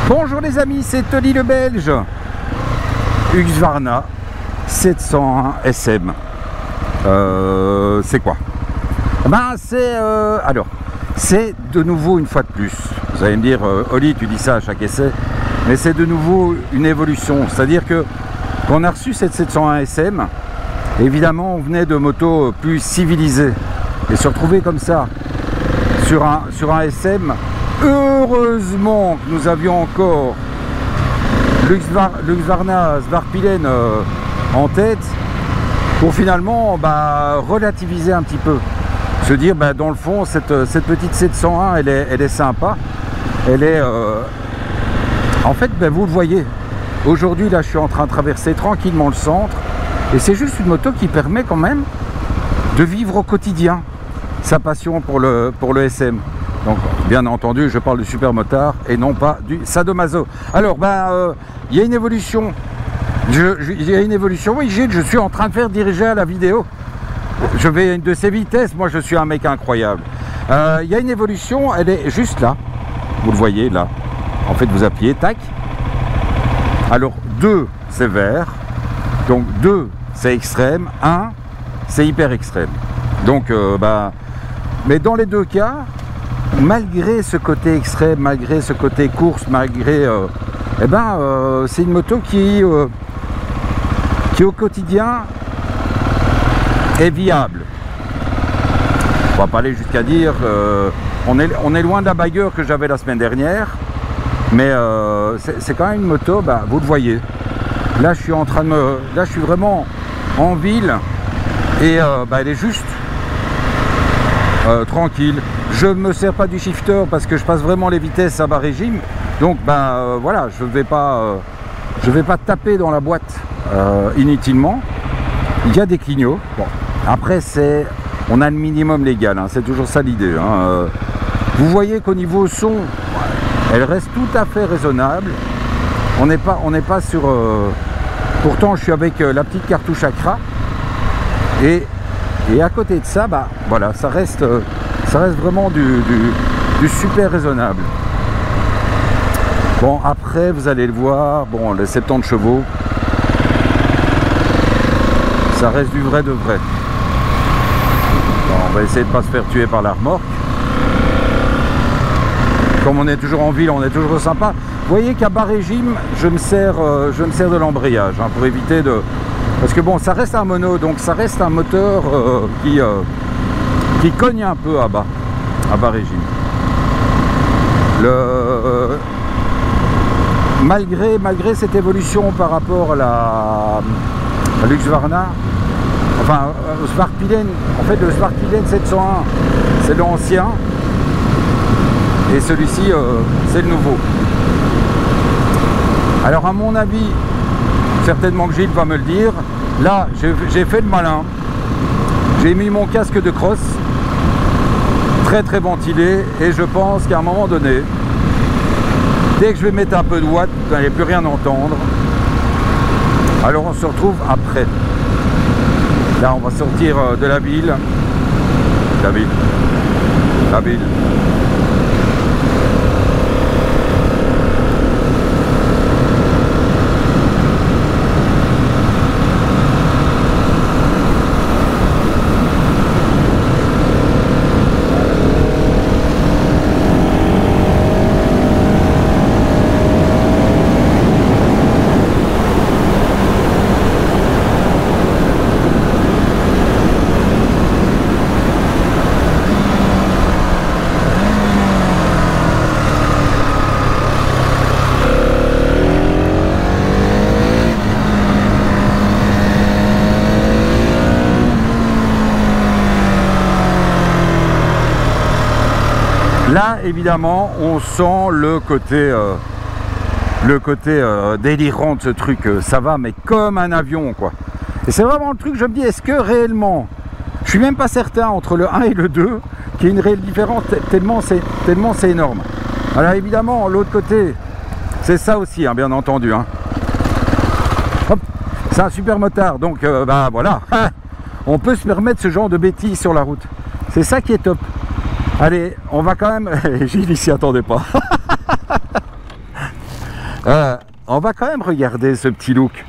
Bonjour les amis, c'est Tony le Belge. Husqvarna 701 SM. C'est quoi? Ben c'est de nouveau une fois de plus. Vous allez me dire, Oli, tu dis ça à chaque essai, mais c'est de nouveau une évolution. C'est-à-dire que quand on a reçu cette 701 SM, évidemment, on venait de motos plus civilisées et se retrouver comme ça sur un SM. Heureusement que nous avions encore l'Husqvarna Svartpilen en tête pour finalement relativiser un petit peu. Se dire, dans le fond, cette petite 701, elle est sympa. Elle est... En fait, vous le voyez. Aujourd'hui, là, je suis en train de traverser tranquillement le centre. Et c'est juste une moto qui permet quand même de vivre au quotidien sa passion pour le SM. Donc, bien entendu, je parle du super motard et non pas du sadomaso. Alors, il y a une évolution. Il y a une évolution. Oui, Gilles, je suis en train de faire diriger à la vidéo. Je vais à une de ces vitesses. Moi, je suis un mec incroyable. Il y a une évolution. Elle est juste là. Vous le voyez, là. En fait, vous appuyez, tac. Alors, 2, c'est vert. Donc, 2, c'est extrême. 1, c'est hyper extrême. Donc, mais dans les deux cas... Malgré ce côté extrême, malgré ce côté course, malgré... c'est une moto qui au quotidien est viable. On va pas aller jusqu'à dire... on est loin de la bagarre que j'avais la semaine dernière. Mais c'est quand même une moto, vous le voyez. Là, je suis en train de me... Là, je suis vraiment en ville. Et elle est juste tranquille. Je ne me sers pas du shifter parce que je passe vraiment les vitesses à bas régime. Donc voilà, je vais pas taper dans la boîte inutilement. Il y a des clignots. Bon, après on a le minimum légal, hein, c'est toujours ça l'idée. Hein. Vous voyez qu'au niveau son, elle reste tout à fait raisonnable. On n'est pas sur. Pourtant, je suis avec la petite cartouche Accra et à côté de ça, voilà, ça reste vraiment du super raisonnable. Bon, après, vous allez le voir, bon, les 70 chevaux, ça reste du vrai de vrai. Bon, on va essayer de ne pas se faire tuer par la remorque. Comme on est toujours en ville, on est toujours sympa. Vous voyez qu'à bas régime, je me sers de l'embrayage, hein, pour éviter de... Parce que bon, ça reste un mono, donc ça reste un moteur qui cogne un peu à bas régime. Malgré cette évolution par rapport à l'Husqvarna, enfin au Svartpilen, en fait le Svartpilen 701 c'est l'ancien et celui-ci c'est le nouveau. Alors à mon avis, certainement que Gilles va me le dire, là j'ai fait le malin, j'ai mis mon casque de cross très ventilé et je pense qu'à un moment donné, dès que je vais mettre un peu de watts, vous n'allez plus rien entendre. Alors on se retrouve après. Là on va sortir de la ville. La ville. Là, évidemment, on sent le côté délirant de ce truc. Ça va, mais comme un avion, quoi. Et c'est vraiment le truc, je me dis, est-ce que réellement, je suis même pas certain entre le 1 et le 2, qu'il y ait une réelle différence, tellement c'est énorme. Alors évidemment, l'autre côté, c'est ça aussi, hein, bien entendu. Hein. Hop, c'est un super motard, donc voilà. On peut se permettre ce genre de bêtises sur la route. C'est ça qui est top. Allez, on va quand même... Gilles, il s'y attendait pas. On va quand même regarder ce petit look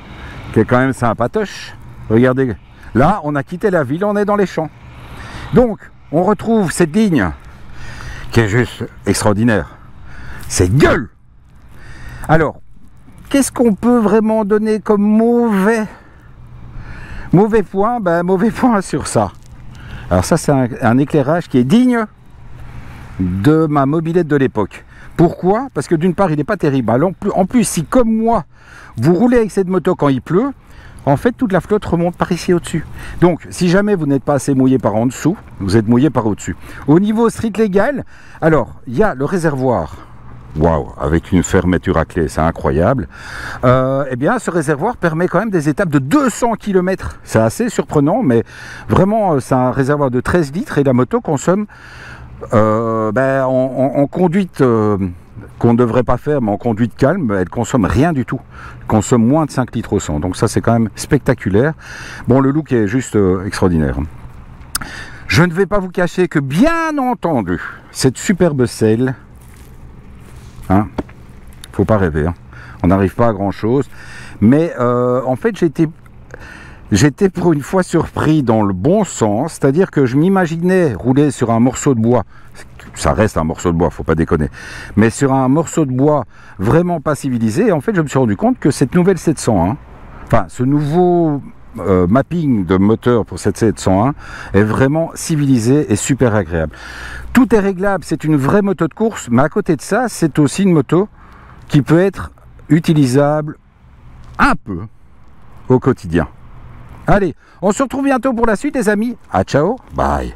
qui est quand même sympatoche. Regardez, là on a quitté la ville, on est dans les champs. Donc on retrouve cette ligne qui est juste extraordinaire. C'est gueule. Alors, qu'est-ce qu'on peut vraiment donner comme mauvais point? Ben, mauvais point sur ça. Alors ça, c'est un éclairage qui est digne de ma mobilette de l'époque. Pourquoi? Parce que d'une part, il n'est pas terrible. Alors, en plus, si comme moi, vous roulez avec cette moto quand il pleut, en fait, toute la flotte remonte par ici au-dessus. Donc, si jamais vous n'êtes pas assez mouillé par en dessous, vous êtes mouillé par au-dessus. Au niveau street légal, alors, il y a le réservoir. Waouh, avec une fermeture à clé, c'est incroyable. Eh bien, ce réservoir permet quand même des étapes de 200 km. C'est assez surprenant, mais vraiment, c'est un réservoir de 13 litres et la moto consomme, en conduite qu'on ne devrait pas faire, mais en conduite calme, elle consomme rien du tout. Elle consomme moins de 5 litres au 100. Donc ça, c'est quand même spectaculaire. Bon, le look est juste extraordinaire. Je ne vais pas vous cacher que, bien entendu, cette superbe selle, hein, faut pas rêver, hein. On n'arrive pas à grand chose, mais en fait j'étais pour une fois surpris dans le bon sens, c'est-à-dire que je m'imaginais rouler sur un morceau de bois, ça reste un morceau de bois, faut pas déconner, mais sur un morceau de bois vraiment pas civilisé, et en fait je me suis rendu compte que cette nouvelle 701, enfin ce nouveau mapping de moteur pour cette 701 est vraiment civilisé et super agréable. Tout est réglable, c'est une vraie moto de course, mais à côté de ça, c'est aussi une moto qui peut être utilisable un peu au quotidien. Allez, on se retrouve bientôt pour la suite les amis. Ah ciao, bye.